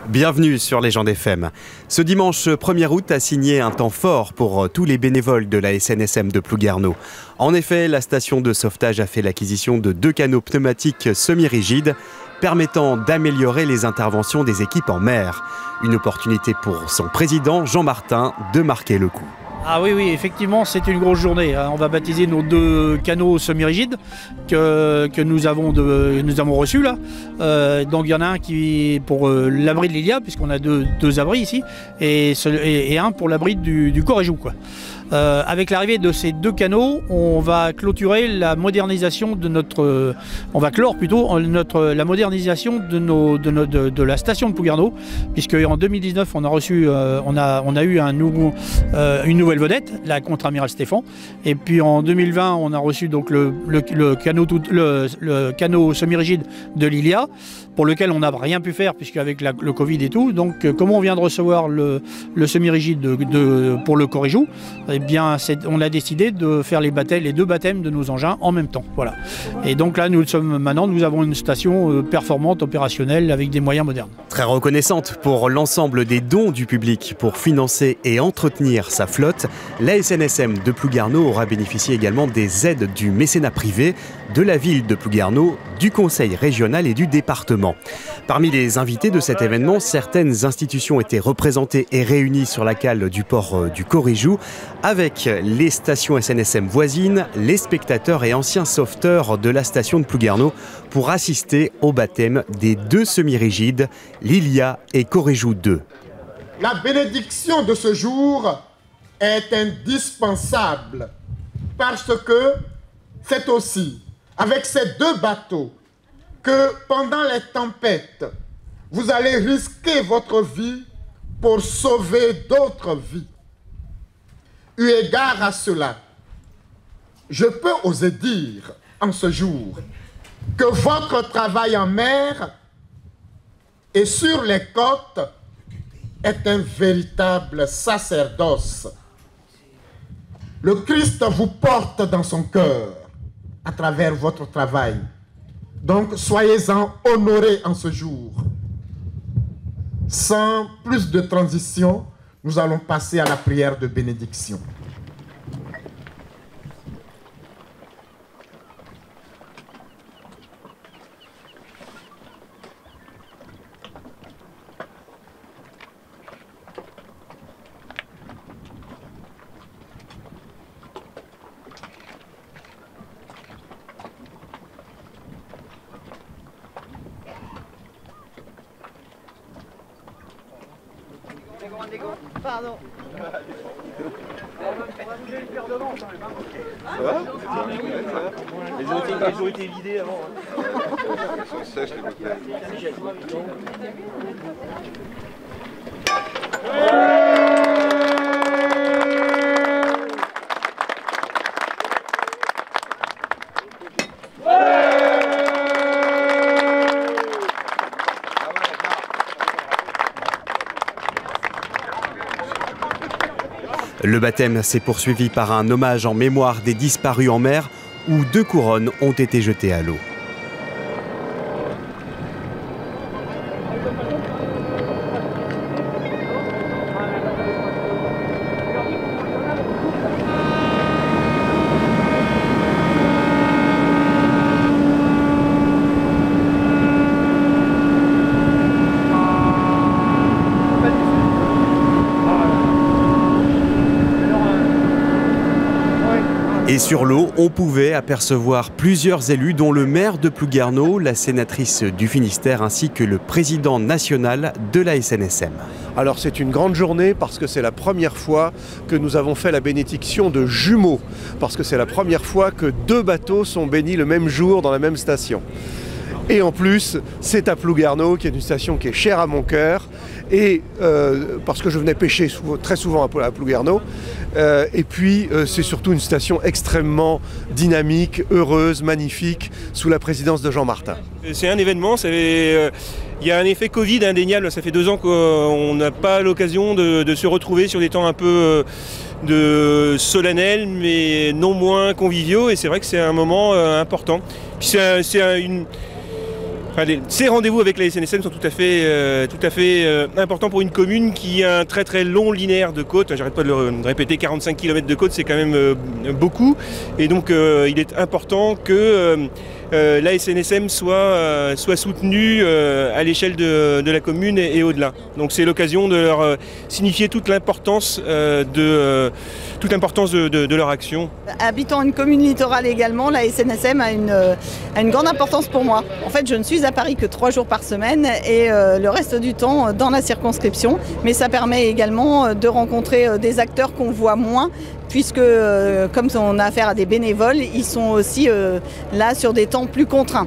Bienvenue sur Légende FM. Ce dimanche 1er août a signé un temps fort pour tous les bénévoles de la SNSM de Plouguerneau. En effet, la station de sauvetage a fait l'acquisition de 2 canots pneumatiques semi-rigides permettant d'améliorer les interventions des équipes en mer. Une opportunité pour son président, Jean Martin, de marquer le coup. Ah oui, effectivement, c'est une grosse journée. On va baptiser nos 2 canots semi-rigides que nous avons reçus là. Donc il y en a un qui pour l'abri de l'Ilia, puisqu'on a deux abris ici, et un pour l'abri du Coréjou, quoi. Avec l'arrivée de ces 2 canaux, on va clôturer la modernisation de notre, on va clore plutôt la modernisation de la station de Plouguerneau, puisque en 2019 on a reçu, on a eu une nouvelle vedette, la contre-amiral Stéphane, et puis en 2020 on a reçu donc le canot semi-rigide de l'Ilia, pour lequel on n'a rien pu faire puisqu'avec le Covid et tout. Donc comme on vient de recevoir le semi-rigide pour le Coréjou, eh bien, on a décidé de faire les 2 baptêmes de nos engins en même temps. Voilà. Et donc là, nous avons une station performante, opérationnelle, avec des moyens modernes. Très reconnaissante pour l'ensemble des dons du public pour financer et entretenir sa flotte, la SNSM de Plouguerneau aura bénéficié également des aides du mécénat privé, de la ville de Plouguerneau, du conseil régional et du département. Parmi les invités de cet événement, certaines institutions étaient représentées et réunies sur la cale du port du Coréjou, avec les stations SNSM voisines, les spectateurs et anciens sauveteurs de la station de Plouguerneau pour assister au baptême des 2 semi-rigides, l'Ilia et Coréjou 2. La bénédiction de ce jour est indispensable parce que c'est aussi avec ces 2 bateaux que pendant les tempêtes, vous allez risquer votre vie pour sauver d'autres vies. Eu égard à cela, je peux oser dire en ce jour que votre travail en mer et sur les côtes est un véritable sacerdoce. Le Christ vous porte dans son cœur à travers votre travail. Donc soyez-en honorés en ce jour. Sans plus de transition, nous allons passer à la prière de bénédiction. Pardon. Ça va? Ils ont été vidés avant. Ils sont sèches les bouteilles. Le baptême s'est poursuivi par un hommage en mémoire des disparus en mer où 2 couronnes ont été jetées à l'eau. Et sur l'eau, on pouvait apercevoir plusieurs élus, dont le maire de Plouguerneau, la sénatrice du Finistère, ainsi que le président national de la SNSM. Alors c'est une grande journée parce que c'est la première fois que nous avons fait la bénédiction de jumeaux, parce que c'est la première fois que 2 bateaux sont bénis le même jour dans la même station. Et en plus, c'est à Plouguerneau, qui est une station qui est chère à mon cœur, et parce que je venais pêcher très souvent à Plouguerneau. Et puis, c'est surtout une station extrêmement dynamique, heureuse, magnifique, sous la présidence de Jean Martin. C'est un événement, il y a un effet Covid indéniable. Ça fait 2 ans qu'on n'a pas l'occasion de se retrouver sur des temps un peu solennels, mais non moins conviviaux. Et c'est vrai que c'est un moment important. Puis ces rendez-vous avec la SNSM sont tout à fait importants pour une commune qui a un très très long linéaire de côte. J'arrête pas de le répéter, 45 km de côte, c'est quand même beaucoup. Et donc il est important que la SNSM soit soutenue à l'échelle de la commune et au-delà. Donc c'est l'occasion de leur signifier toute l'importance de leur action. Habitant une commune littorale également, la SNSM a une grande importance pour moi. En fait, je ne suis à Paris que 3 jours par semaine et le reste du temps dans la circonscription. Mais ça permet également de rencontrer des acteurs qu'on voit moins, puisque comme on a affaire à des bénévoles, ils sont aussi là sur des temps plus contraints.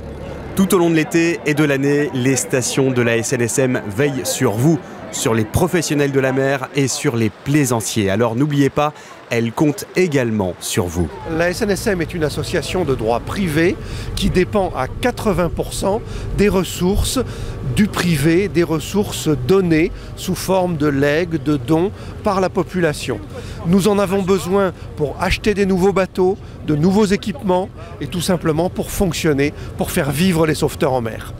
Tout au long de l'été et de l'année, les stations de la SNSM veillent sur vous, sur les professionnels de la mer et sur les plaisanciers. Alors n'oubliez pas, elle compte également sur vous. La SNSM est une association de droit privé qui dépend à 80% des ressources du privé, des ressources données sous forme de legs, de dons par la population. Nous en avons besoin pour acheter des nouveaux bateaux, de nouveaux équipements et tout simplement pour fonctionner, pour faire vivre les sauveteurs en mer.